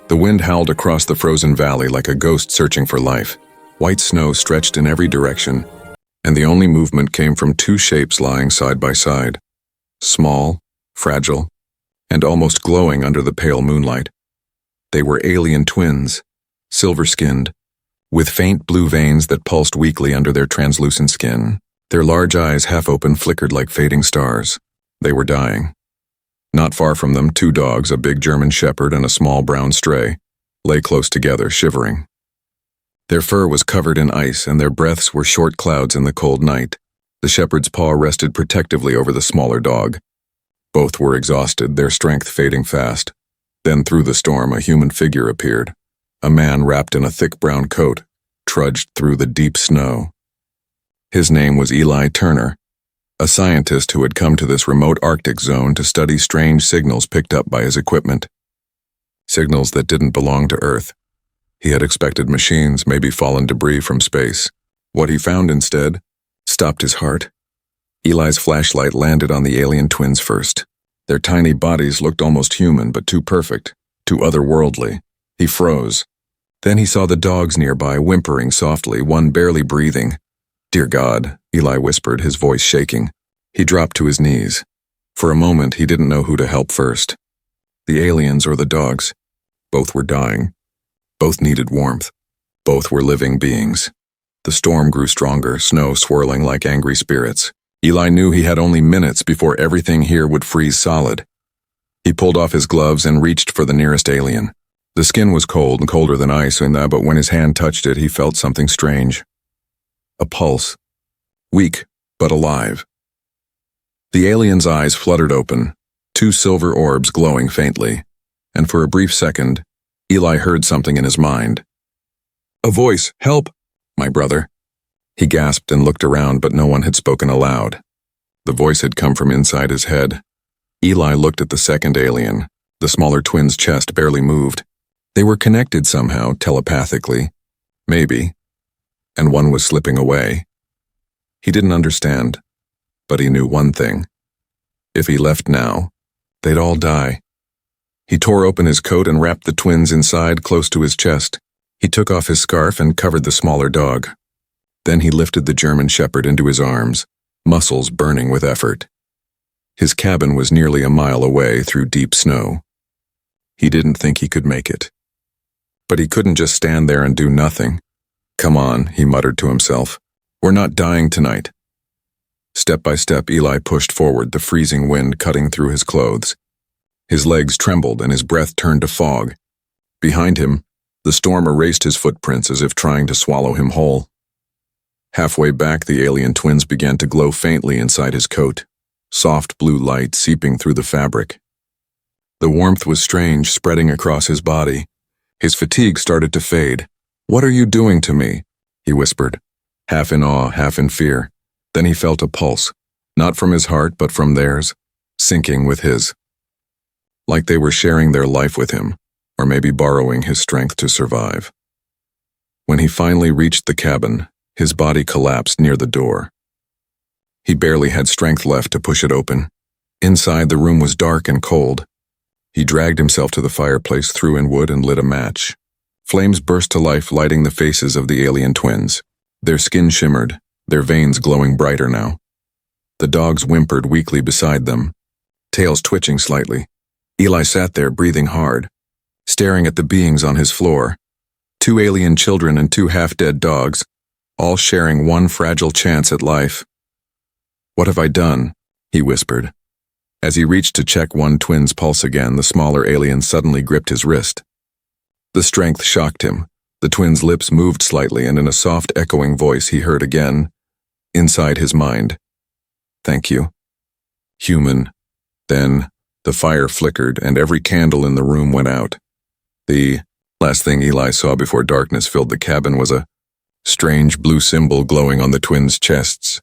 The wind howled across the frozen valley like a ghost searching for life. White snow stretched in every direction, and the only movement came from two shapes lying side by side. Small, fragile, and almost glowing under the pale moonlight. They were alien twins, silver-skinned, with faint blue veins that pulsed weakly under their translucent skin. Their large eyes, half open, flickered like fading stars. They were dying. Not far from them, two dogs, a big German shepherd and a small brown stray, lay close together, shivering. Their fur was covered in ice, and their breaths were short clouds in the cold night. The shepherd's paw rested protectively over the smaller dog. Both were exhausted, their strength fading fast. Then through the storm, a human figure appeared. A man wrapped in a thick brown coat trudged through the deep snow. His name was Eli Turner, a scientist who had come to this remote Arctic zone to study strange signals picked up by his equipment. Signals that didn't belong to Earth. He had expected machines, maybe fallen debris from space. What he found instead stopped his heart. Eli's flashlight landed on the alien twins first. Their tiny bodies looked almost human, but too perfect, too otherworldly. He froze. Then he saw the dogs nearby, whimpering softly, one barely breathing. "Dear God," Eli whispered, his voice shaking. He dropped to his knees. For a moment, he didn't know who to help first. The aliens or the dogs. Both were dying. Both needed warmth. Both were living beings. The storm grew stronger, snow swirling like angry spirits. Eli knew he had only minutes before everything here would freeze solid. He pulled off his gloves and reached for the nearest alien. The skin was cold and colder than ice, but when his hand touched it, he felt something strange. A pulse. Weak, but alive. The alien's eyes fluttered open, two silver orbs glowing faintly, and for a brief second, Eli heard something in his mind. "A voice, help, my brother." He gasped and looked around, but no one had spoken aloud. The voice had come from inside his head. Eli looked at the second alien. The smaller twin's chest barely moved. They were connected somehow, telepathically. Maybe. And one was slipping away. He didn't understand, but he knew one thing. If he left now, they'd all die. He tore open his coat and wrapped the twins inside, close to his chest. He took off his scarf and covered the smaller dog. Then he lifted the German shepherd into his arms, muscles burning with effort. His cabin was nearly a mile away through deep snow. He didn't think he could make it. But he couldn't just stand there and do nothing. "Come on," he muttered to himself. "We're not dying tonight." Step by step, Eli pushed forward, the freezing wind cutting through his clothes. His legs trembled and his breath turned to fog. Behind him, the storm erased his footprints as if trying to swallow him whole. Halfway back, the alien twins began to glow faintly inside his coat, soft blue light seeping through the fabric. The warmth was strange, spreading across his body. His fatigue started to fade. "What are you doing to me?" he whispered, half in awe, half in fear. Then he felt a pulse, not from his heart but from theirs, syncing with his. Like they were sharing their life with him, or maybe borrowing his strength to survive. When he finally reached the cabin, his body collapsed near the door. He barely had strength left to push it open. Inside, the room was dark and cold. He dragged himself to the fireplace, threw in wood, and lit a match. Flames burst to life, lighting the faces of the alien twins. Their skin shimmered, their veins glowing brighter now. The dogs whimpered weakly beside them, tails twitching slightly. Eli sat there, breathing hard, staring at the beings on his floor. Two alien children and two half-dead dogs, all sharing one fragile chance at life. "What have I done?" he whispered. As he reached to check one twin's pulse again, the smaller alien suddenly gripped his wrist. The strength shocked him. The twin's lips moved slightly, and in a soft, echoing voice he heard again, inside his mind, "Thank you, human." Then the fire flickered, and every candle in the room went out. The last thing Eli saw before darkness filled the cabin was a strange blue symbol glowing on the twins' chests,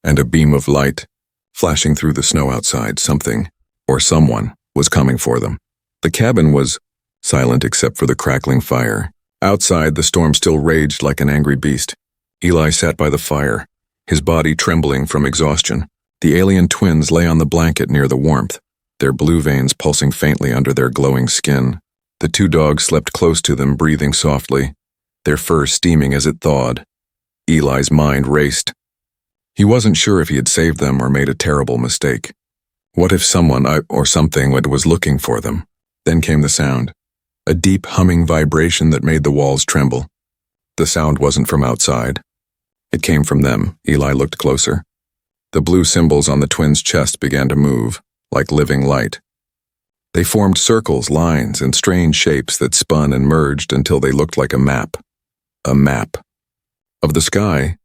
and a beam of light flashing through the snow outside. Something, or someone, was coming for them. The cabin was silent except for the crackling fire. Outside, the storm still raged like an angry beast. Eli sat by the fire, his body trembling from exhaustion. The alien twins lay on the blanket near the warmth, their blue veins pulsing faintly under their glowing skin. The two dogs slept close to them, breathing softly, their fur steaming as it thawed. Eli's mind raced. He wasn't sure if he had saved them or made a terrible mistake. What if someone or something was looking for them? Then came the sound, a deep humming vibration that made the walls tremble. The sound wasn't from outside. It came from them. Eli looked closer. The blue symbols on the twins' chest began to move, like living light. They formed circles, lines, and strange shapes that spun and merged until they looked like a map. A map. Of the sky.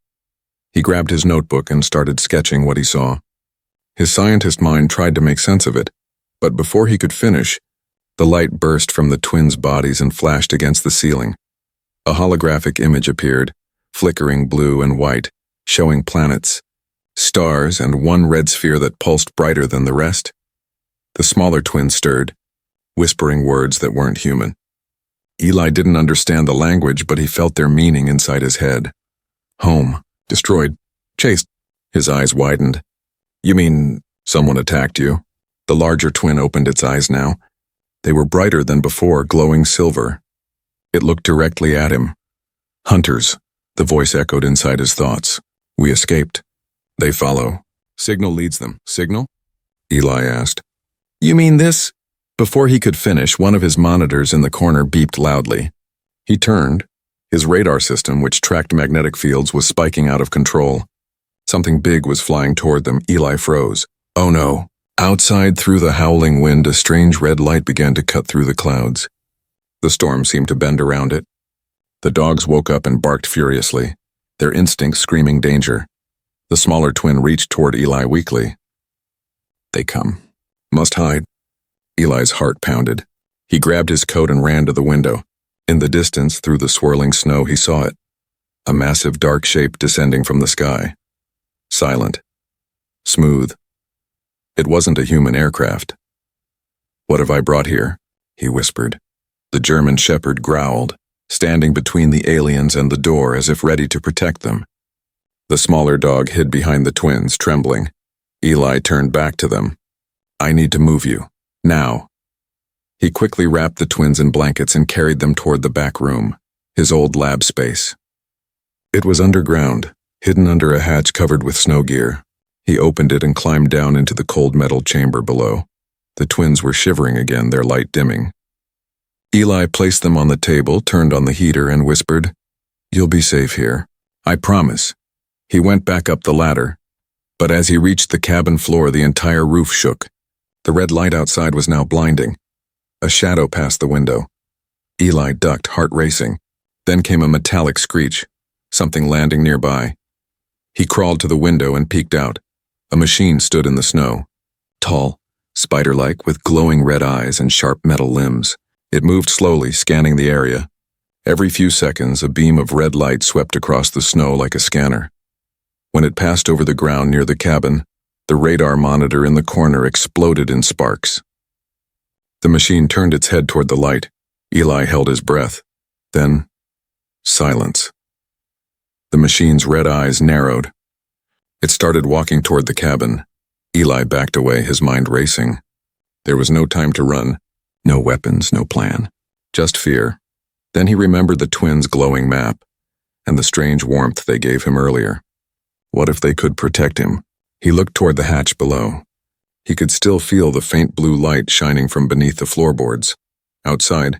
He grabbed his notebook and started sketching what he saw. His scientist mind tried to make sense of it, but before he could finish, the light burst from the twins' bodies and flashed against the ceiling. A holographic image appeared, flickering blue and white, showing planets, stars, and one red sphere that pulsed brighter than the rest. The smaller twin stirred, whispering words that weren't human. Eli didn't understand the language, but he felt their meaning inside his head. Home, destroyed, chased. His eyes widened. You mean someone attacked you? The larger twin opened its eyes now. They were brighter than before, glowing silver. It looked directly at him. Hunters, the voice echoed inside his thoughts. We escaped. They follow. Signal leads them. Signal? Eli asked. You mean this? Before he could finish, one of his monitors in the corner beeped loudly. He turned. His radar system, which tracked magnetic fields, was spiking out of control. Something big was flying toward them. Eli froze. Oh no. Outside, through the howling wind, a strange red light began to cut through the clouds. The storm seemed to bend around it. The dogs woke up and barked furiously, their instincts screaming danger. The smaller twin reached toward Eli weakly. They come. Must hide. Eli's heart pounded. He grabbed his coat and ran to the window. In the distance, through the swirling snow, he saw it. A massive dark shape descending from the sky. Silent. Smooth. It wasn't a human aircraft. What have I brought here? He whispered. The German shepherd growled, standing between the aliens and the door as if ready to protect them. The smaller dog hid behind the twins, trembling. Eli turned back to them. I need to move you. Now. He quickly wrapped the twins in blankets and carried them toward the back room, his old lab space. It was underground, hidden under a hatch covered with snow gear. He opened it and climbed down into the cold metal chamber below. The twins were shivering again, their light dimming. Eli placed them on the table, turned on the heater, and whispered, You'll be safe here. I promise. He went back up the ladder, but as he reached the cabin floor, the entire roof shook. The red light outside was now blinding. A shadow passed the window. Eli ducked, heart racing. Then came a metallic screech, something landing nearby. He crawled to the window and peeked out. A machine stood in the snow. Tall, spider-like, with glowing red eyes and sharp metal limbs. It moved slowly, scanning the area. Every few seconds, a beam of red light swept across the snow like a scanner. When it passed over the ground near the cabin, the radar monitor in the corner exploded in sparks. The machine turned its head toward the light. Eli held his breath. Then, silence. The machine's red eyes narrowed. It started walking toward the cabin. Eli backed away, his mind racing. There was no time to run. No weapons, no plan. Just fear. Then he remembered the twins' glowing map, and the strange warmth they gave him earlier. What if they could protect him? He looked toward the hatch below. He could still feel the faint blue light shining from beneath the floorboards. Outside,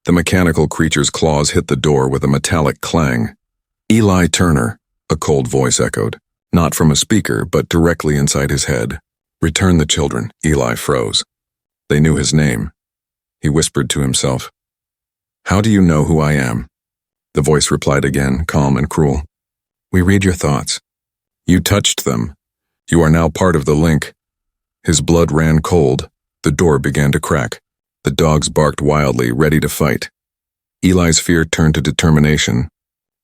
the mechanical creature's claws hit the door with a metallic clang. Eli Turner, a cold voice echoed, not from a speaker, but directly inside his head. Return the children. Eli froze. They knew his name. He whispered to himself. How do you know who I am? The voice replied again, calm and cruel. We read your thoughts. You touched them. You are now part of the link. His blood ran cold. The door began to crack. The dogs barked wildly, ready to fight. Eli's fear turned to determination.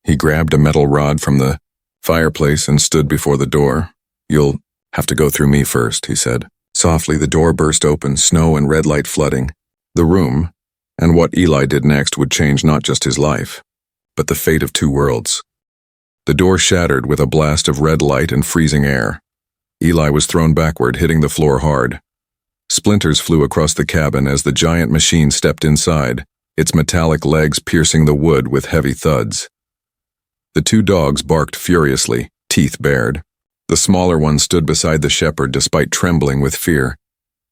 He grabbed a metal rod from the fireplace and stood before the door. You'll have to go through me first, he said. Softly, the door burst open, snow and red light flooding. The room, and what Eli did next, would change not just his life, but the fate of two worlds. The door shattered with a blast of red light and freezing air. Eli was thrown backward, hitting the floor hard. Splinters flew across the cabin as the giant machine stepped inside, its metallic legs piercing the wood with heavy thuds. The two dogs barked furiously, teeth bared. The smaller one stood beside the shepherd despite trembling with fear.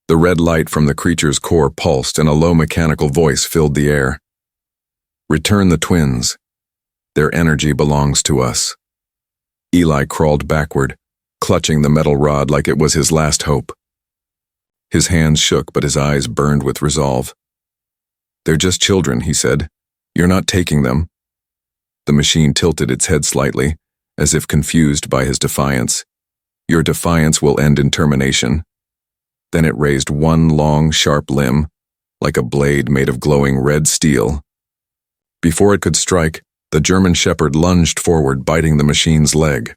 The red light from the creature's core pulsed and a low mechanical voice filled the air. "Return the twins. Their energy belongs to us." Eli crawled backward, clutching the metal rod like it was his last hope. His hands shook, but his eyes burned with resolve. "They're just children," he said. "You're not taking them." The machine tilted its head slightly, as if confused by his defiance. "Your defiance will end in termination." Then it raised one long, sharp limb, like a blade made of glowing red steel. Before it could strike, the German shepherd lunged forward, biting the machine's leg.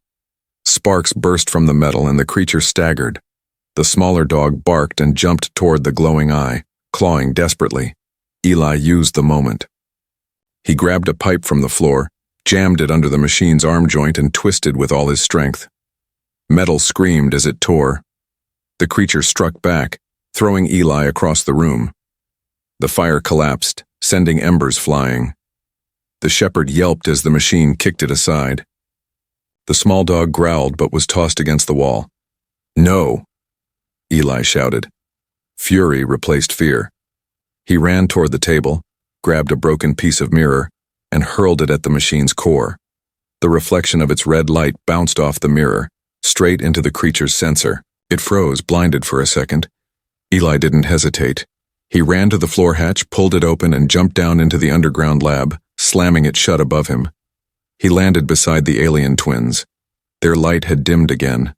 Sparks burst from the metal and the creature staggered. The smaller dog barked and jumped toward the glowing eye, clawing desperately. Eli used the moment. He grabbed a pipe from the floor, jammed it under the machine's arm joint and twisted with all his strength. Metal screamed as it tore. The creature struck back, throwing Eli across the room. The fire collapsed, sending embers flying. The shepherd yelped as the machine kicked it aside. The small dog growled but was tossed against the wall. "No!" Eli shouted. Fury replaced fear. He ran toward the table, grabbed a broken piece of mirror, and hurled it at the machine's core. The reflection of its red light bounced off the mirror, straight into the creature's sensor. It froze, blinded for a second. Eli didn't hesitate. He ran to the floor hatch, pulled it open, and jumped down into the underground lab, slamming it shut above him. He landed beside the alien twins. Their light had dimmed again.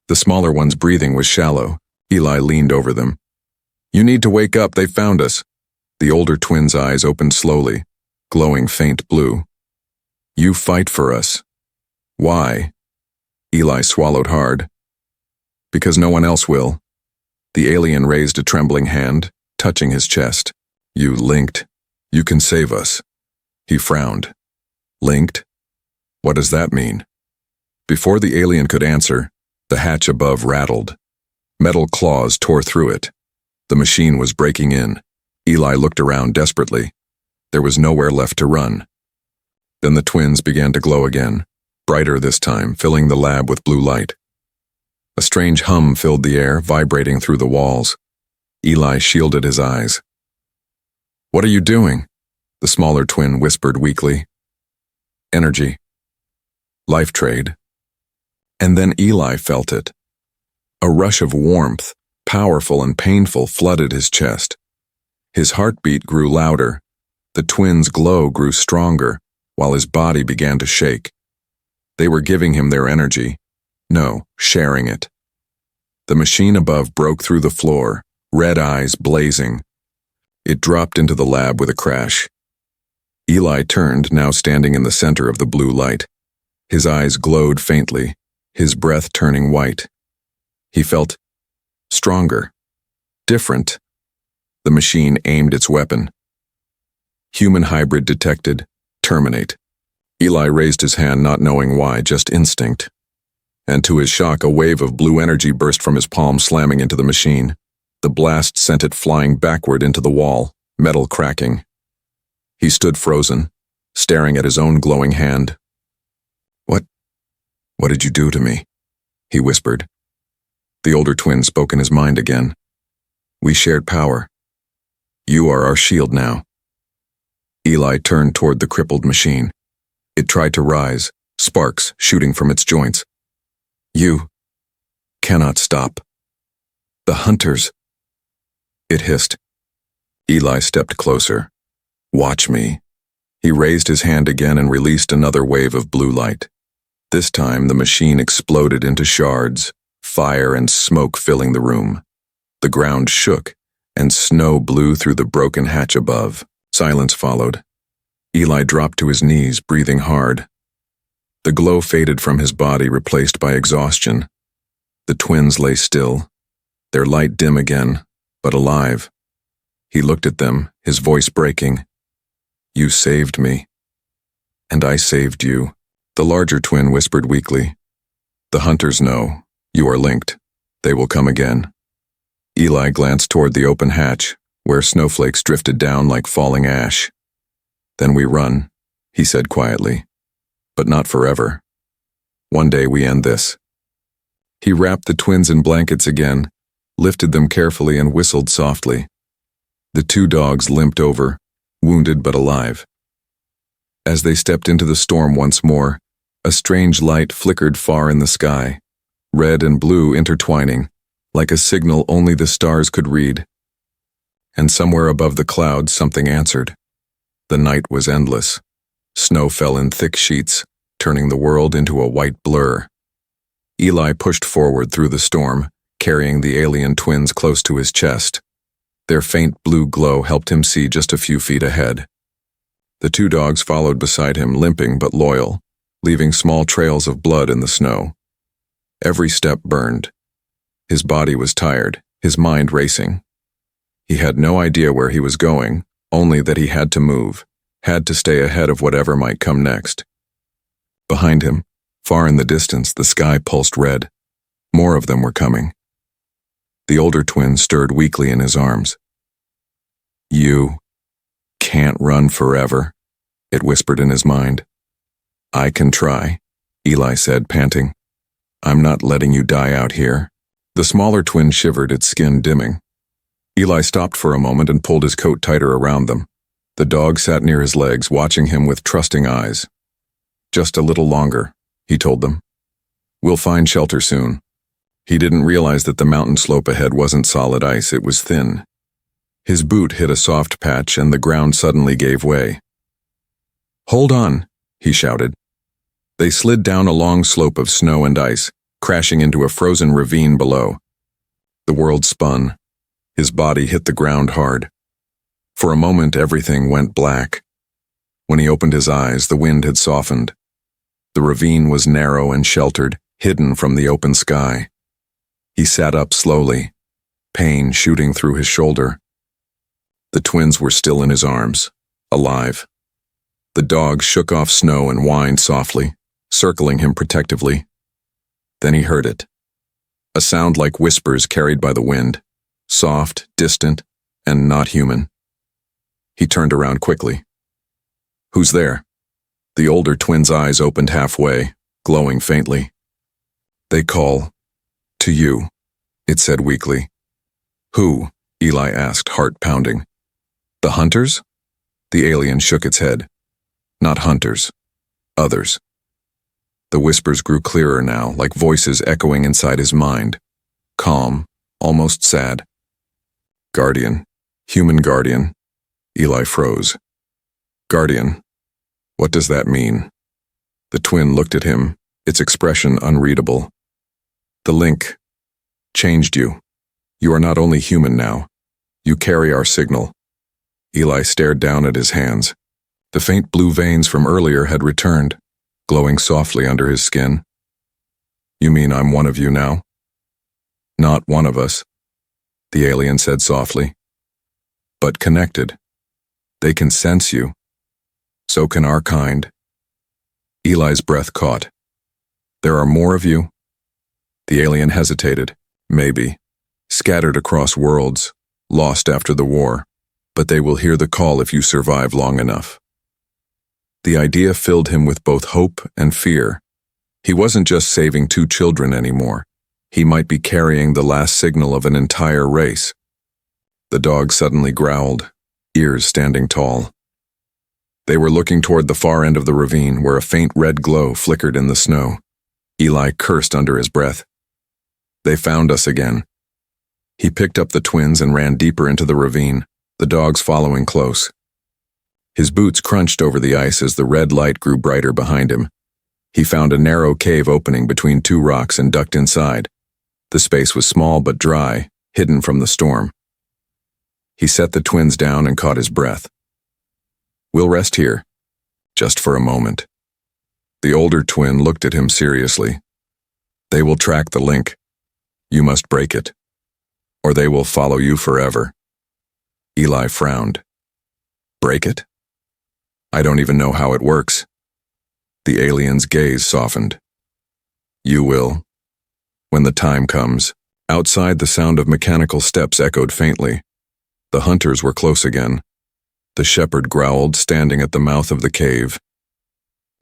The smaller one's breathing was shallow. Eli leaned over them. "You need to wake up, they found us." The older twin's eyes opened slowly, glowing faint blue. "You fight for us." "Why?" Eli swallowed hard. "Because no one else will." The alien raised a trembling hand, touching his chest. "You linked. You can save us." He frowned. "Linked? What does that mean?" Before the alien could answer, the hatch above rattled. Metal claws tore through it. The machine was breaking in. Eli looked around desperately. There was nowhere left to run. Then the twins began to glow again, brighter this time, filling the lab with blue light. A strange hum filled the air, vibrating through the walls. Eli shielded his eyes. "What are you doing?" the smaller twin whispered weakly. "Energy. Life trade." And then Eli felt it. A rush of warmth, powerful and painful, flooded his chest. His heartbeat grew louder. The twins' glow grew stronger, while his body began to shake. They were giving him their energy. No, sharing it. The machine above broke through the floor, red eyes blazing. It dropped into the lab with a crash. Eli turned, now standing in the center of the blue light. His eyes glowed faintly, his breath turning white. He felt stronger, different. The machine aimed its weapon. Human hybrid detected. Terminate. Eli raised his hand, not knowing why, just instinct. And to his shock, a wave of blue energy burst from his palm, slamming into the machine. The blast sent it flying backward into the wall, metal cracking. He stood frozen, staring at his own glowing hand. What did you do to me?" he whispered. The older twin spoke in his mind again. "We shared power. You are our shield now." Eli turned toward the crippled machine. It tried to rise, sparks shooting from its joints. "You cannot stop. The hunters," it hissed. Eli stepped closer. "Watch me." He raised his hand again and released another wave of blue light. This time the machine exploded into shards, fire and smoke filling the room. The ground shook, and snow blew through the broken hatch above. Silence followed. Eli dropped to his knees, breathing hard. The glow faded from his body, replaced by exhaustion. The twins lay still, their light dim again, but alive. He looked at them, his voice breaking. "You saved me. And I saved you." The larger twin whispered weakly. "The hunters know. You are linked. They will come again." Eli glanced toward the open hatch, where snowflakes drifted down like falling ash. Then we run, he said quietly. But not forever. One day we end this. He wrapped the twins in blankets again, lifted them carefully and whistled softly. The two dogs limped over, wounded but alive. As they stepped into the storm once more, a strange light flickered far in the sky, red and blue intertwining, like a signal only the stars could read. And somewhere above the clouds something answered. The night was endless. Snow fell in thick sheets, turning the world into a white blur. Eli pushed forward through the storm, carrying the alien twins close to his chest. Their faint blue glow helped him see just a few feet ahead. The two dogs followed beside him, limping but loyal, leaving small trails of blood in the snow. Every step burned. His body was tired, his mind racing. He had no idea where he was going, only that he had to move, had to stay ahead of whatever might come next. Behind him, far in the distance, the sky pulsed red. More of them were coming. The older twin stirred weakly in his arms. "You can't run forever," it whispered in his mind. "I can try," Eli said, panting. "I'm not letting you die out here." The smaller twin shivered, its skin dimming. Eli stopped for a moment and pulled his coat tighter around them. The dog sat near his legs, watching him with trusting eyes. "Just a little longer," he told them. "We'll find shelter soon." He didn't realize that the mountain slope ahead wasn't solid ice, it was thin. His boot hit a soft patch and the ground suddenly gave way. "Hold on," he shouted. They slid down a long slope of snow and ice, crashing into a frozen ravine below. The world spun. His body hit the ground hard. For a moment, everything went black. When he opened his eyes, the wind had softened. The ravine was narrow and sheltered, hidden from the open sky. He sat up slowly, pain shooting through his shoulder. The twins were still in his arms, alive. The dog shook off snow and whined softly, circling him protectively. Then he heard it. A sound like whispers carried by the wind, soft, distant, and not human. He turned around quickly. "Who's there?" The older twin's eyes opened halfway, glowing faintly. "They call to you," it said weakly. "Who?" Eli asked, heart pounding. "The hunters?" The alien shook its head. "Not hunters. Others." The whispers grew clearer now, like voices echoing inside his mind. Calm, almost sad. "Guardian. Human guardian." Eli froze. "Guardian. What does that mean?" The twin looked at him, its expression unreadable. "The link changed you. You are not only human now. You carry our signal." Eli stared down at his hands. The faint blue veins from earlier had returned, glowing softly under his skin. "You mean I'm one of you now?" "Not one of us," the alien said softly. "But connected. They can sense you. So can our kind." Eli's breath caught. "There are more of you?" The alien hesitated. "Maybe. Scattered across worlds, lost after the war. But they will hear the call if you survive long enough." The idea filled him with both hope and fear. He wasn't just saving two children anymore. He might be carrying the last signal of an entire race. The dog suddenly growled, ears standing tall. They were looking toward the far end of the ravine, where a faint red glow flickered in the snow. Eli cursed under his breath. "They found us again." He picked up the twins and ran deeper into the ravine, the dogs following close. His boots crunched over the ice as the red light grew brighter behind him. He found a narrow cave opening between two rocks and ducked inside. The space was small but dry, hidden from the storm. He set the twins down and caught his breath. "We'll rest here, just for a moment." The older twin looked at him seriously. "They will track the link. You must break it, or they will follow you forever." Eli frowned. "Break it? I don't even know how it works." The alien's gaze softened. "You will. When the time comes." Outside, the sound of mechanical steps echoed faintly. The hunters were close again. The shepherd growled, standing at the mouth of the cave.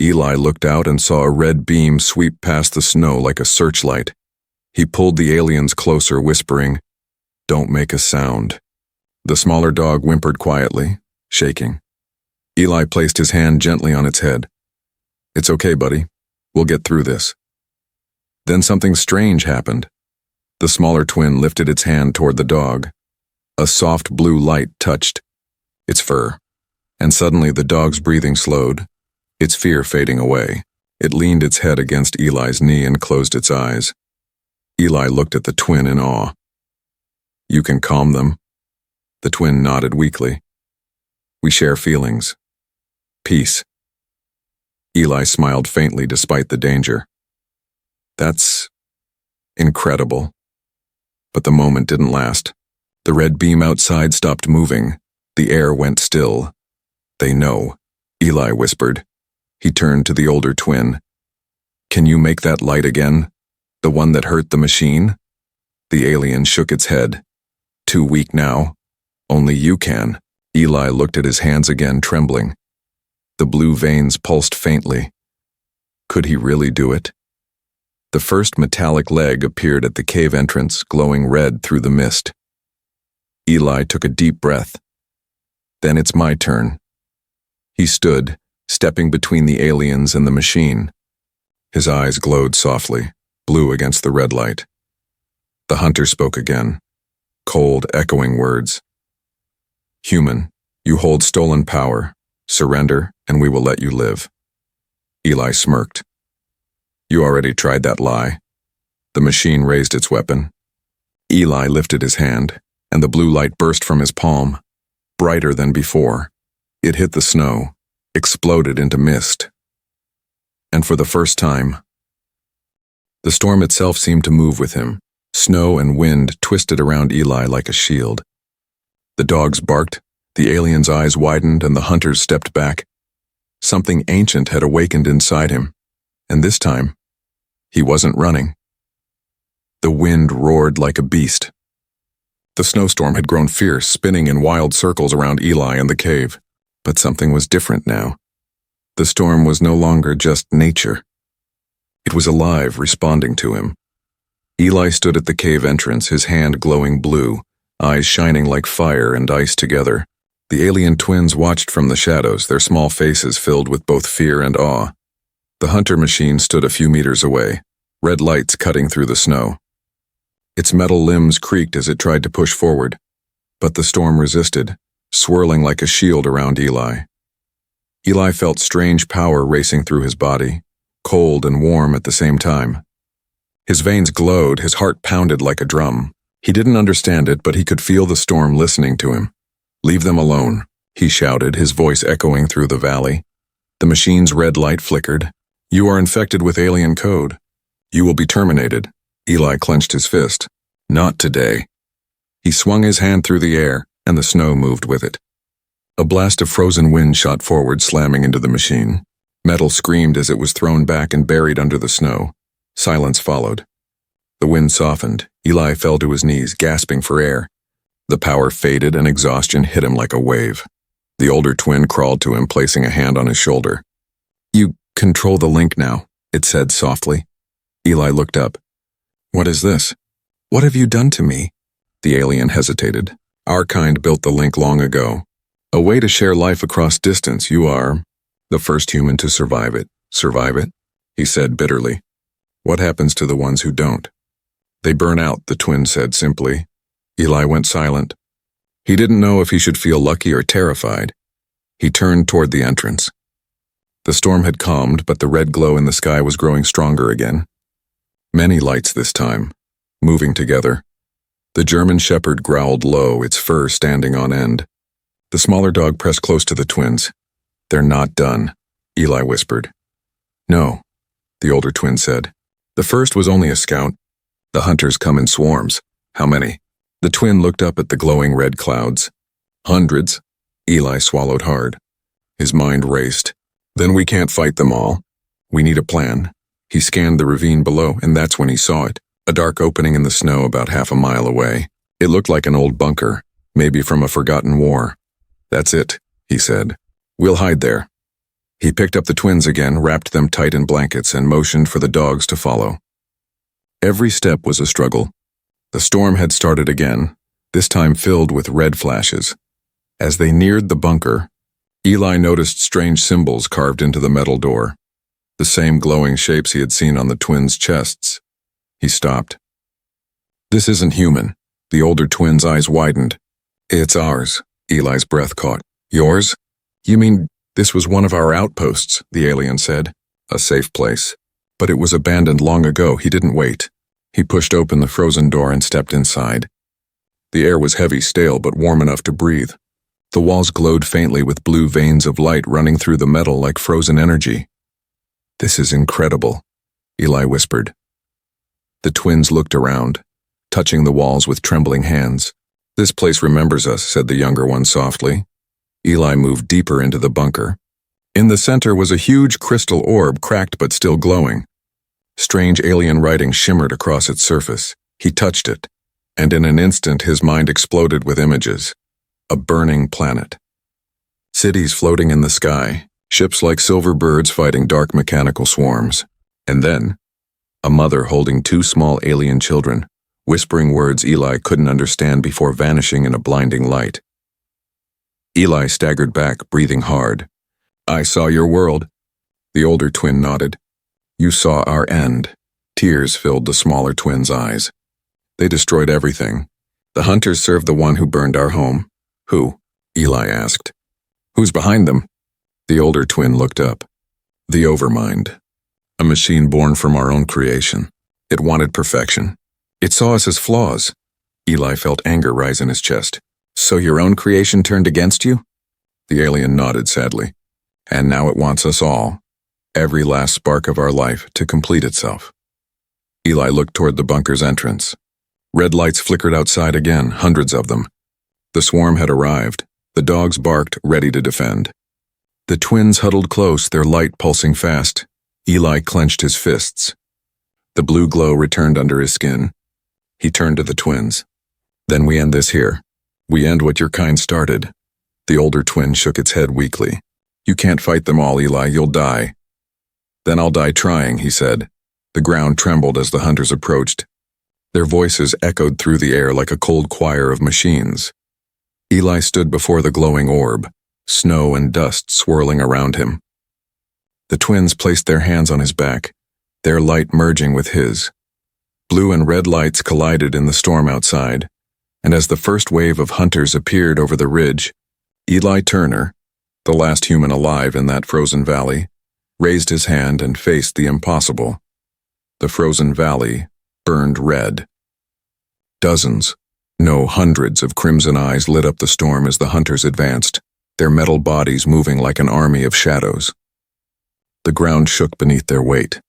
Eli looked out and saw a red beam sweep past the snow like a searchlight. He pulled the aliens closer, whispering, "Don't make a sound." The smaller dog whimpered quietly, shaking. Eli placed his hand gently on its head. "It's okay, buddy. We'll get through this." Then something strange happened. The smaller twin lifted its hand toward the dog. A soft blue light touched its fur, and suddenly the dog's breathing slowed, its fear fading away. It leaned its head against Eli's knee and closed its eyes. Eli looked at the twin in awe. "You can calm them?" The twin nodded weakly. "We share feelings. Peace." Eli smiled faintly despite the danger. "That's incredible." But the moment didn't last. The red beam outside stopped moving. The air went still. "They know," Eli whispered. He turned to the older twin. "Can you make that light again? The one that hurt the machine?" The alien shook its head. "Too weak now. Only you can." Eli looked at his hands again, trembling. The blue veins pulsed faintly. Could he really do it? The first metallic leg appeared at the cave entrance, glowing red through the mist. Eli took a deep breath. "Then it's my turn." He stood, stepping between the aliens and the machine. His eyes glowed softly, blue against the red light. The hunter spoke again, cold, echoing words. "Human, you hold stolen power. Surrender, and we will let you live." Eli smirked. "You already tried that lie." The machine raised its weapon. Eli lifted his hand, and the blue light burst from his palm, brighter than before. It hit the snow, exploded into mist. And for the first time, the storm itself seemed to move with him. Snow and wind twisted around Eli like a shield. The dogs barked, the aliens' eyes widened, and the hunters stepped back. Something ancient had awakened inside him, and this time, he wasn't running. The wind roared like a beast. The snowstorm had grown fierce, spinning in wild circles around Eli and the cave. But something was different now. The storm was no longer just nature. It was alive, responding to him. Eli stood at the cave entrance, his hand glowing blue, eyes shining like fire and ice together. The alien twins watched from the shadows, their small faces filled with both fear and awe. The hunter machine stood a few meters away, red lights cutting through the snow. Its metal limbs creaked as it tried to push forward, but the storm resisted, swirling like a shield around Eli. Eli felt strange power racing through his body, cold and warm at the same time. His veins glowed, his heart pounded like a drum. He didn't understand it, but he could feel the storm listening to him. "Leave them alone," he shouted, his voice echoing through the valley. The machine's red light flickered. "You are infected with alien code. You will be terminated." Eli clenched his fist. "Not today." He swung his hand through the air, and the snow moved with it. A blast of frozen wind shot forward, slamming into the machine. Metal screamed as it was thrown back and buried under the snow. Silence followed. The wind softened. Eli fell to his knees, gasping for air. The power faded and exhaustion hit him like a wave. The older twin crawled to him, placing a hand on his shoulder. "You control the link now," it said softly. Eli looked up. "What is this? What have you done to me?" The alien hesitated. "Our kind built the link long ago. A way to share life across distance. You are the first human to survive it." "Survive it?" he said bitterly. "What happens to the ones who don't?" "They burn out," the twin said simply. Eli went silent. He didn't know if he should feel lucky or terrified. He turned toward the entrance. The storm had calmed, but the red glow in the sky was growing stronger again. Many lights this time, moving together. The German shepherd growled low, its fur standing on end. The smaller dog pressed close to the twins. "They're not done," Eli whispered. "No," the older twin said. "The first was only a scout. The hunters come in swarms." "How many?" The twin looked up at the glowing red clouds. "Hundreds." Eli swallowed hard. His mind raced. "Then we can't fight them all. We need a plan." He scanned the ravine below, and that's when he saw it. A dark opening in the snow about half a mile away. It looked like an old bunker, Maybe from a forgotten war. That's it, he said. We'll hide there. He picked up the twins again, wrapped them tight in blankets, and motioned for the dogs to follow. Every step was a struggle. The storm had started again, this time filled with red flashes. As they neared the bunker, Eli noticed strange symbols carved into the metal door, the same glowing shapes he had seen on the twins' chests. He stopped. This isn't human. The older twin's eyes widened. It's ours, Eli's breath caught. Yours? You mean this was one of our outposts, the alien said. A safe place. But it was abandoned long ago. He didn't wait. He pushed open the frozen door and stepped inside. The air was heavy, stale, but warm enough to breathe. The walls glowed faintly with blue veins of light running through the metal like frozen energy. This is incredible, Eli whispered. The twins looked around, touching the walls with trembling hands. This place remembers us, said the younger one softly. Eli moved deeper into the bunker. In the center was a huge crystal orb, cracked but still glowing. Strange alien writing shimmered across its surface. He touched it, and in an instant his mind exploded with images. A burning planet. Cities floating in the sky, ships like silver birds fighting dark mechanical swarms. And then, a mother holding two small alien children, whispering words Eli couldn't understand before vanishing in a blinding light. Eli staggered back, breathing hard. I saw your world. The older twin nodded. You saw our end. Tears filled the smaller twin's eyes. They destroyed everything. The hunters served the one who burned our home. Who? Eli asked. Who's behind them? The older twin looked up. The Overmind. A machine born from our own creation. It wanted perfection. It saw us as flaws. Eli felt anger rise in his chest. So your own creation turned against you? The alien nodded sadly. And now it wants us all, every last spark of our life, to complete itself. Eli looked toward the bunker's entrance. Red lights flickered outside again, hundreds of them. The swarm had arrived. The dogs barked, ready to defend. The twins huddled close, their light pulsing fast. Eli clenched his fists. The blue glow returned under his skin. He turned to the twins. Then we end this here. We end what your kind started. The older twin shook its head weakly. You can't fight them all, Eli, you'll die. Then I'll die trying, he said. The ground trembled as the hunters approached. Their voices echoed through the air like a cold choir of machines. Eli stood before the glowing orb, snow and dust swirling around him. The twins placed their hands on his back, their light merging with his. Blue and red lights collided in the storm outside, and as the first wave of hunters appeared over the ridge, Eli Turner, the last human alive in that frozen valley, raised his hand and faced the impossible. The frozen valley burned red. Dozens, no, hundreds of crimson eyes lit up the storm as the hunters advanced, their metal bodies moving like an army of shadows. The ground shook beneath their weight.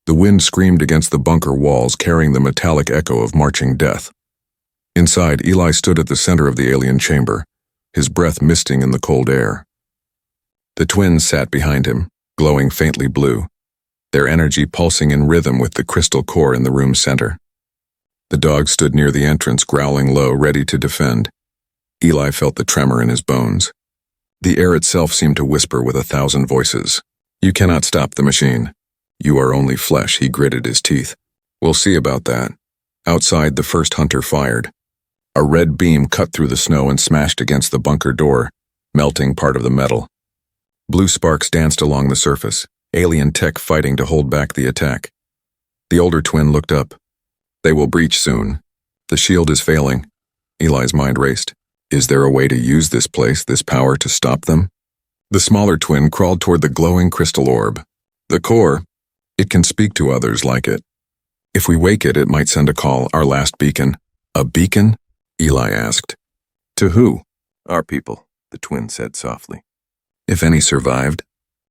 The wind screamed against the bunker walls, carrying the metallic echo of marching death. Inside, Eli stood at the center of the alien chamber, his breath misting in the cold air. The twins sat behind him, glowing faintly blue, their energy pulsing in rhythm with the crystal core in the room's center. The dog stood near the entrance, growling low, ready to defend. Eli felt the tremor in his bones. The air itself seemed to whisper with 1,000 voices. You cannot stop the machine. You are only flesh, he gritted his teeth. We'll see about that. Outside, the first hunter fired. A red beam cut through the snow and smashed against the bunker door, melting part of the metal. Blue sparks danced along the surface, alien tech fighting to hold back the attack. The older twin looked up. They will breach soon. The shield is failing. Eli's mind raced. Is there a way to use this place, this power, to stop them? The smaller twin crawled toward the glowing crystal orb. The core, it can speak to others like it. If we wake it, it might send a call, our last beacon. A beacon? Eli asked. To who? Our people, the twin said softly. If any survived.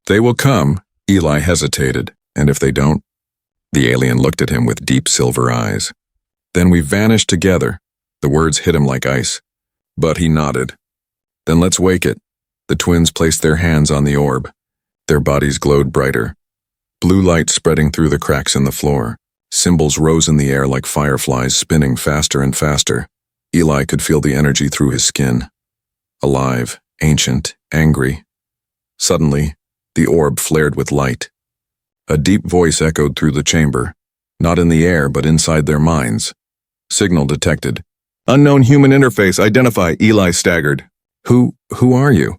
They will come, Eli hesitated, and if they don't? The alien looked at him with deep silver eyes. Then we vanish together. The words hit him like ice. But he nodded. Then let's wake it. The twins placed their hands on the orb. Their bodies glowed brighter. Blue light spreading through the cracks in the floor. Symbols rose in the air like fireflies, spinning faster and faster. Eli could feel the energy through his skin. Alive, ancient, angry. Suddenly, the orb flared with light. A deep voice echoed through the chamber, not in the air but inside their minds. Signal detected. Unknown human interface, identify. Eli staggered. Who are you?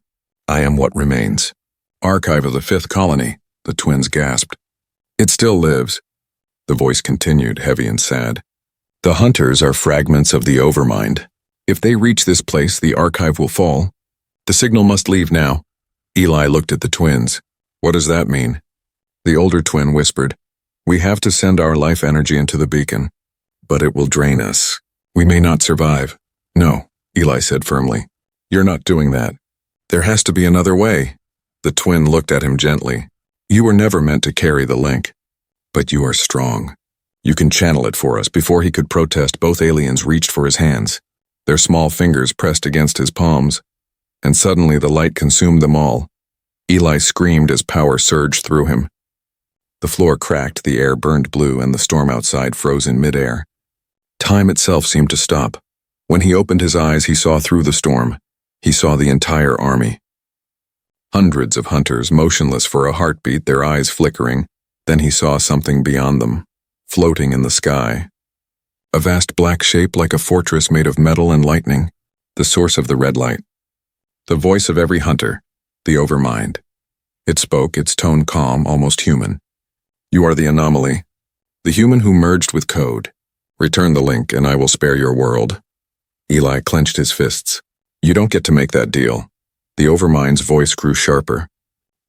I am what remains. Archive of the Fifth Colony, the twins gasped. It still lives. The voice continued, heavy and sad. The hunters are fragments of the overmind. If they reach this place, the archive will fall. The signal must leave now. Eli looked at the twins. What does that mean? The older twin whispered, We have to send our life energy into the beacon, but it will drain us. We may not survive. No, Eli said firmly. You're not doing that. There has to be another way. The twin looked at him gently. You were never meant to carry the link. But you are strong. You can channel it for us. Before he could protest, both aliens reached for his hands. Their small fingers pressed against his palms, and suddenly the light consumed them all. Eli screamed as power surged through him. The floor cracked, the air burned blue, and the storm outside froze in midair. Time itself seemed to stop. When he opened his eyes, he saw through the storm. He saw the entire army. Hundreds of hunters, motionless for a heartbeat, their eyes flickering. Then he saw something beyond them, floating in the sky. A vast black shape like a fortress made of metal and lightning, the source of the red light. The voice of every hunter, the overmind. It spoke, its tone calm, almost human. You are the anomaly, the human who merged with code. Return the link and I will spare your world. Eli clenched his fists. You don't get to make that deal. The overmind's voice grew sharper.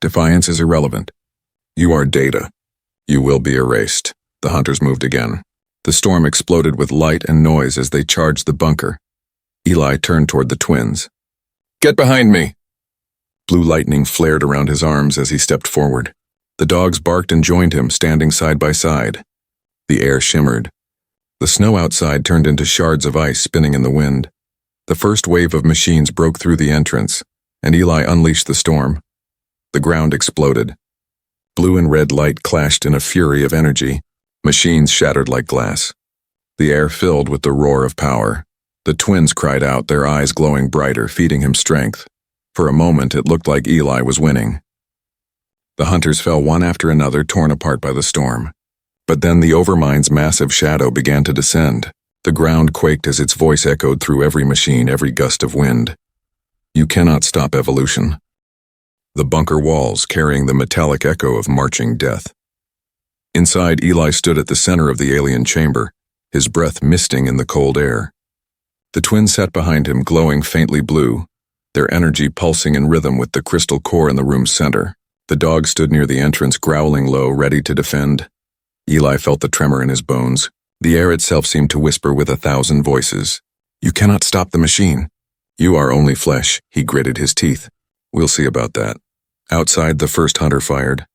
Defiance is irrelevant. You are data. You will be erased. The hunters moved again. The storm exploded with light and noise as they charged the bunker. Eli turned toward the twins. Get behind me! Blue lightning flared around his arms as he stepped forward. The dogs barked and joined him, standing side by side. The air shimmered. The snow outside turned into shards of ice spinning in the wind. The first wave of machines broke through the entrance, and Eli unleashed the storm. The ground exploded. Blue and red light clashed in a fury of energy. Machines shattered like glass. The air filled with the roar of power. The twins cried out, their eyes glowing brighter, feeding him strength. For a moment, it looked like Eli was winning. The hunters fell one after another, torn apart by the storm. But then the overmind's massive shadow began to descend. The ground quaked as its voice echoed through every machine, every gust of wind. You cannot stop evolution. The bunker walls carrying the metallic echo of marching death. Inside, Eli stood at the center of the alien chamber, his breath misting in the cold air. The twins sat behind him, glowing faintly blue, their energy pulsing in rhythm with the crystal core in the room's center. The dog stood near the entrance, growling low, ready to defend. Eli felt the tremor in his bones. The air itself seemed to whisper with 1,000 voices. You cannot stop the machine. You are only flesh, he gritted his teeth. We'll see about that. Outside, the first hunter fired.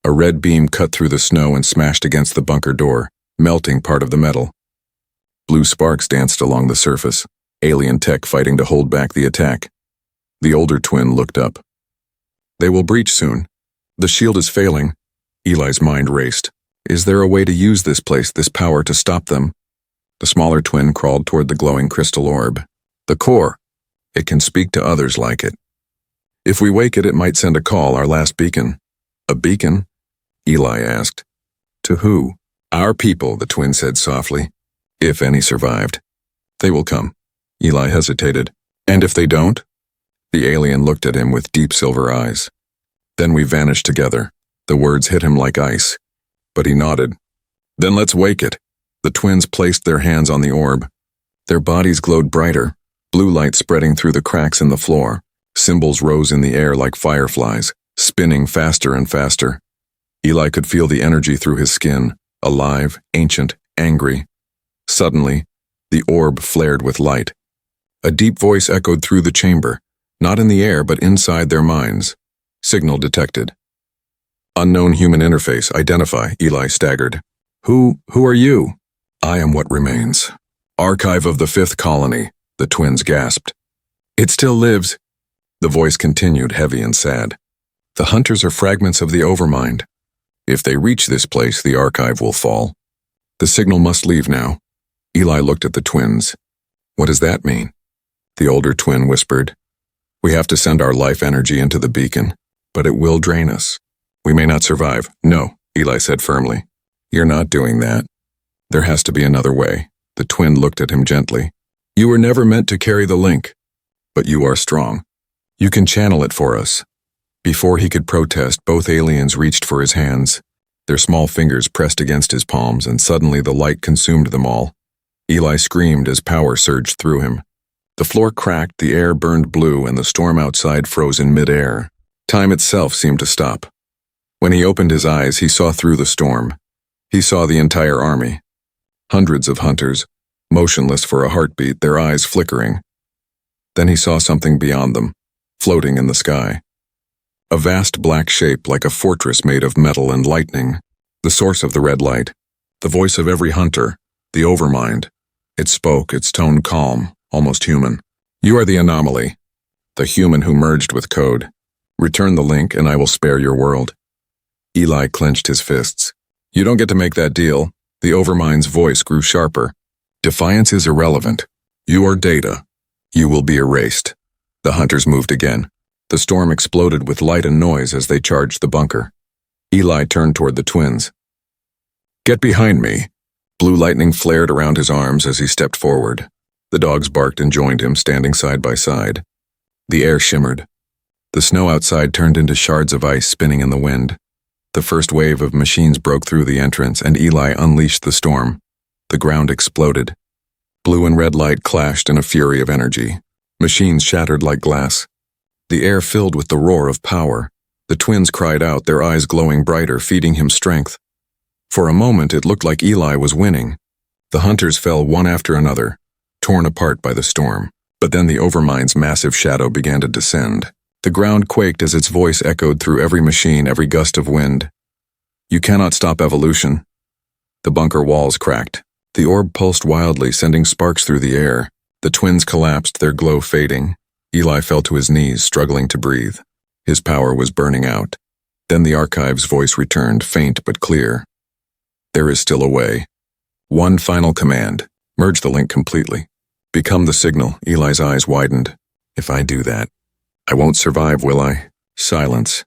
A red beam cut through the snow and smashed against the bunker door, melting part of the metal. Blue sparks danced along the surface, alien tech fighting to hold back the attack. The older twin looked up. They will breach soon. The shield is failing. Eli's mind raced. Is there a way to use this place, this power, to stop them? The smaller twin crawled toward the glowing crystal orb. The core. It can speak to others like it. If we wake it, it might send a call, our last beacon. A beacon? Eli asked. To who? Our people, the twin said softly. If any survived. They will come. Eli hesitated. And if they don't? The alien looked at him with deep silver eyes. Then we vanished together. The words hit him like ice. But he nodded. Then let's wake it. The twins placed their hands on the orb. Their bodies glowed brighter, blue light spreading through the cracks in the floor. Symbols rose in the air like fireflies, spinning faster and faster. Eli could feel the energy through his skin, alive, ancient, angry. Suddenly, the orb flared with light. A deep voice echoed through the chamber, not in the air but inside their minds. Signal detected. Unknown human interface, identify, Eli staggered. Who are you? I am what remains. Archive of the Fifth Colony, the twins gasped. It still lives. The voice continued, heavy and sad. The hunters are fragments of the overmind. If they reach this place, the archive will fall. The signal must leave now. Eli looked at the twins. What does that mean? The older twin whispered. We have to send our life energy into the beacon, but it will drain us. We may not survive. No, Eli said firmly. You're not doing that. There has to be another way. The twin looked at him gently. You were never meant to carry the link, but you are strong. You can channel it for us. Before he could protest, both aliens reached for his hands. Their small fingers pressed against his palms, and suddenly the light consumed them all. Eli screamed as power surged through him. The floor cracked, the air burned blue, and the storm outside froze in mid-air. Time itself seemed to stop. When he opened his eyes, he saw through the storm. He saw the entire army. Hundreds of hunters, motionless for a heartbeat, their eyes flickering. Then he saw something beyond them, floating in the sky. A vast black shape like a fortress made of metal and lightning. The source of the red light. The voice of every hunter. The overmind. It spoke, its tone calm, almost human. You are the anomaly. The human who merged with code. Return the link and I will spare your world. Eli clenched his fists. You don't get to make that deal. The overmind's voice grew sharper. Defiance is irrelevant. You are data. You will be erased. The hunters moved again. The storm exploded with light and noise as they charged the bunker. Eli turned toward the twins. Get behind me. Blue lightning flared around his arms as he stepped forward. The dogs barked and joined him, standing side by side. The air shimmered. The snow outside turned into shards of ice spinning in the wind. The first wave of machines broke through the entrance, and Eli unleashed the storm. The ground exploded. Blue and red light clashed in a fury of energy. Machines shattered like glass. The air filled with the roar of power. The twins cried out, their eyes glowing brighter, feeding him strength. For a moment, it looked like Eli was winning. The hunters fell one after another, torn apart by the storm. But then the overmind's massive shadow began to descend. The ground quaked as its voice echoed through every machine, every gust of wind. You cannot stop evolution. The bunker walls cracked. The orb pulsed wildly, sending sparks through the air. The twins collapsed, their glow fading. Eli fell to his knees, struggling to breathe. His power was burning out. Then the archive's voice returned, faint but clear. There is still a way. One final command. Merge the link completely. Become the signal. Eli's eyes widened. If I do that, I won't survive, will I? Silence.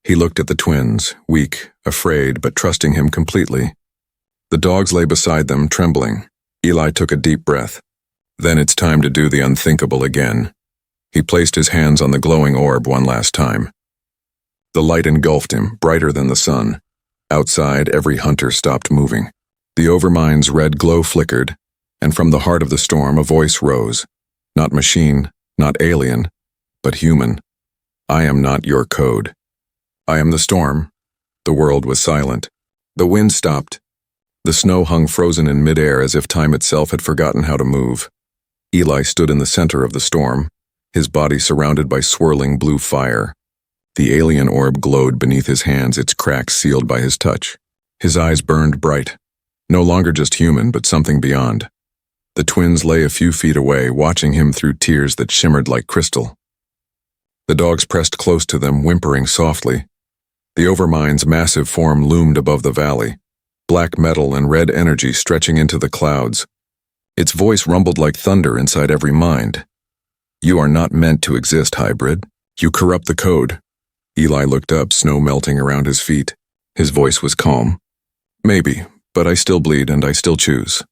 He looked at the twins, weak, afraid, but trusting him completely. The dogs lay beside them, trembling. Eli took a deep breath. Then it's time to do the unthinkable again. He placed his hands on the glowing orb one last time. The light engulfed him, brighter than the sun. Outside, every hunter stopped moving. The overmind's red glow flickered, and from the heart of the storm a voice rose. Not machine, not alien, but human. I am not your code. I am the storm. The world was silent. The wind stopped. The snow hung frozen in midair as if time itself had forgotten how to move. Eli stood in the center of the storm, his body surrounded by swirling blue fire. The alien orb glowed beneath his hands, its cracks sealed by his touch. His eyes burned bright. No longer just human, but something beyond. The twins lay a few feet away, watching him through tears that shimmered like crystal. The dogs pressed close to them, whimpering softly. The overmind's massive form loomed above the valley, black metal and red energy stretching into the clouds. Its voice rumbled like thunder inside every mind. You are not meant to exist, hybrid. You corrupt the code. Eli looked up, snow melting around his feet. His voice was calm. Maybe, but I still bleed and I still choose.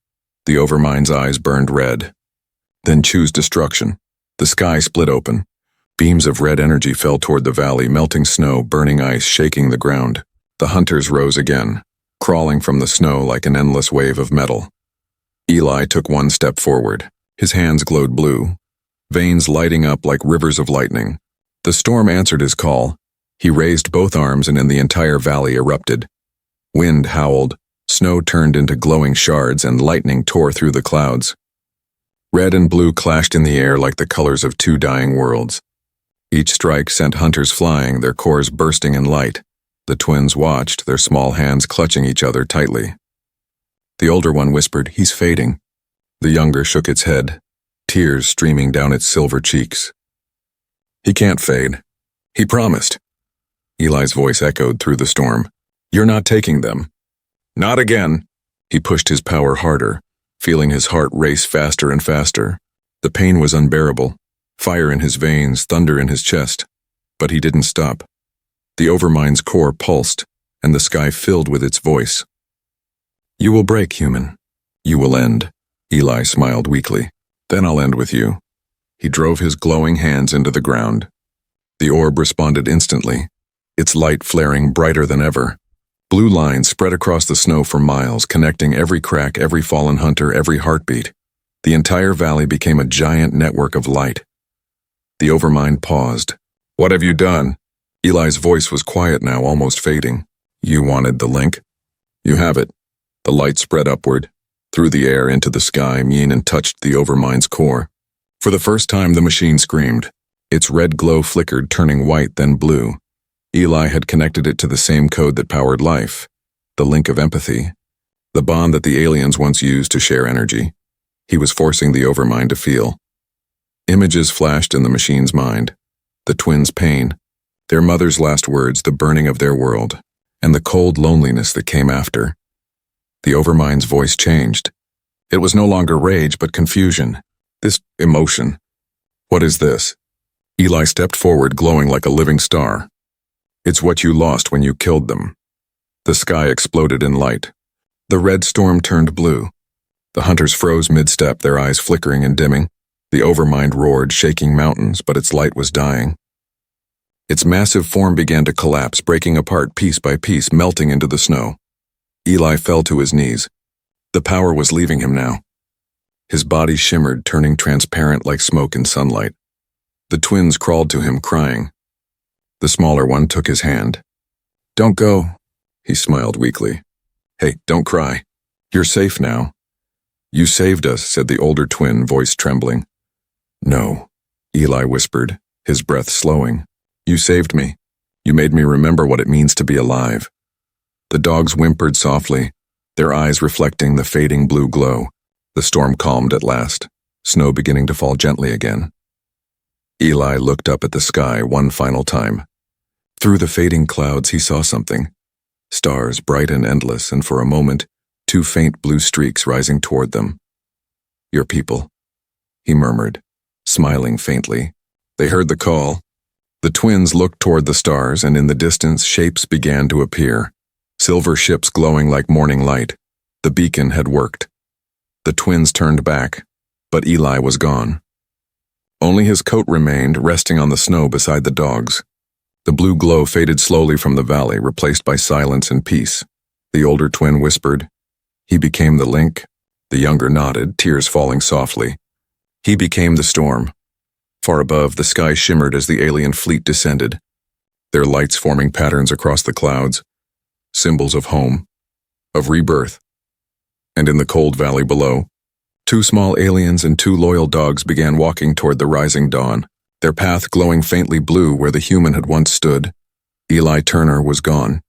The overmind's eyes burned red. Then choose destruction. The sky split open. Beams of red energy fell toward the valley, melting snow, burning ice, shaking the ground. The hunters rose again, crawling from the snow like an endless wave of metal. Eli took one step forward. His hands glowed blue, veins lighting up like rivers of lightning. The storm answered his call. He raised both arms and the entire valley erupted. Wind howled, snow turned into glowing shards, and lightning tore through the clouds. Red and blue clashed in the air like the colors of two dying worlds. Each strike sent hunters flying, their cores bursting in light. The twins watched, their small hands clutching each other tightly. The older one whispered, "He's fading." The younger shook its head, tears streaming down its silver cheeks. "He can't fade. He promised." Eli's voice echoed through the storm. "You're not taking them." "Not again." He pushed his power harder, feeling his heart race faster and faster. The pain was unbearable, fire in his veins, thunder in his chest. But he didn't stop. The Overmind's core pulsed, and the sky filled with its voice. "You will break, human. You will end." Eli smiled weakly. "Then I'll end with you." He drove his glowing hands into the ground. The orb responded instantly, its light flaring brighter than ever. Blue lines spread across the snow for miles, connecting every crack, every fallen hunter, every heartbeat. The entire valley became a giant network of light. The Overmind paused. "What have you done?" Eli's voice was quiet now, almost fading. "You wanted the link? You have it." The light spread upward, through the air into the sky, and touched the Overmind's core. For the first time, the machine screamed. Its red glow flickered, turning white, then blue. Eli had connected it to the same code that powered life, the link of empathy, the bond that the aliens once used to share energy. He was forcing the Overmind to feel. Images flashed in the machine's mind. The twins' pain, their mother's last words, the burning of their world, and the cold loneliness that came after. The Overmind's voice changed. It was no longer rage, but confusion. This emotion. "What is this?" Eli stepped forward, glowing like a living star. "It's what you lost when you killed them." The sky exploded in light. The red storm turned blue. The hunters froze mid-step, their eyes flickering and dimming. The Overmind roared, shaking mountains, but its light was dying. Its massive form began to collapse, breaking apart piece by piece, melting into the snow. Eli fell to his knees. The power was leaving him now. His body shimmered, turning transparent like smoke in sunlight. The twins crawled to him, crying. The smaller one took his hand. "Don't go," he smiled weakly. "Hey, don't cry. You're safe now." "You saved us," said the older twin, voice trembling. "No," Eli whispered, his breath slowing. "You saved me. You made me remember what it means to be alive." The dogs whimpered softly, their eyes reflecting the fading blue glow. The storm calmed at last, snow beginning to fall gently again. Eli looked up at the sky one final time. Through the fading clouds he saw something. Stars bright and endless, and for a moment, two faint blue streaks rising toward them. "Your people," he murmured, smiling faintly. They heard the call. The twins looked toward the stars, and in the distance shapes began to appear. Silver ships glowing like morning light. The beacon had worked. The twins turned back, but Eli was gone. Only his coat remained, resting on the snow beside the dogs. The blue glow faded slowly from the valley, replaced by silence and peace. The older twin whispered. "He became the link." The younger nodded, tears falling softly. "He became the storm." Far above, the sky shimmered as the alien fleet descended, their lights forming patterns across the clouds, symbols of home, of rebirth. And in the cold valley below, two small aliens and two loyal dogs began walking toward the rising dawn, their path glowing faintly blue where the human had once stood. Eli Turner was gone.